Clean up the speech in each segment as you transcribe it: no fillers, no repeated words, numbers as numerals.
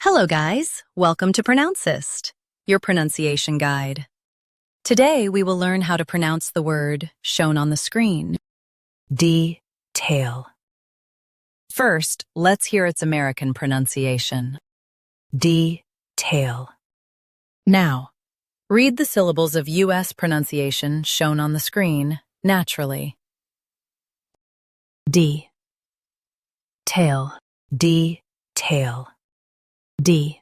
Hello guys, welcome to Pronouncist, your pronunciation guide. Today we will learn how to pronounce the word shown on the screen. Detail. First, let's hear its American pronunciation. Detail. Now, read the syllables of U.S. pronunciation shown on the screen naturally. D. Tail. D. Tail. D.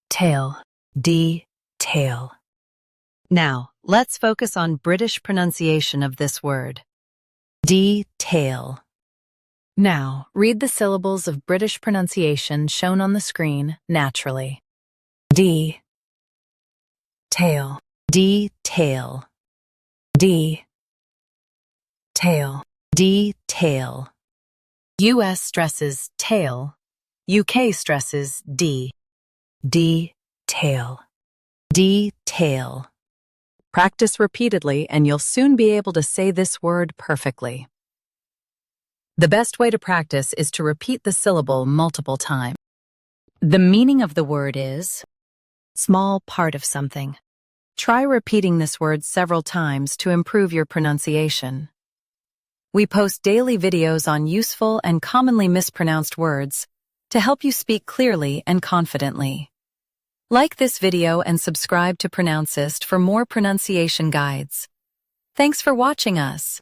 Tail. D. Tail. Now, let's focus on British pronunciation of this word. Detail. Now, read the syllables of British pronunciation shown on the screen naturally. D. Tail. Detail. D. Tail. Detail. U.S. stresses tail. UK stresses D. Detail. Detail. Practice repeatedly and you'll soon be able to say this word perfectly. The best way to practice is to repeat the syllable multiple times. The meaning of the word is small part of something. Try repeating this word several times to improve your pronunciation. We post daily videos on useful and commonly mispronounced words to help you speak clearly and confidently. Like this video and subscribe to Pronouncist for more pronunciation guides. Thanks for watching us.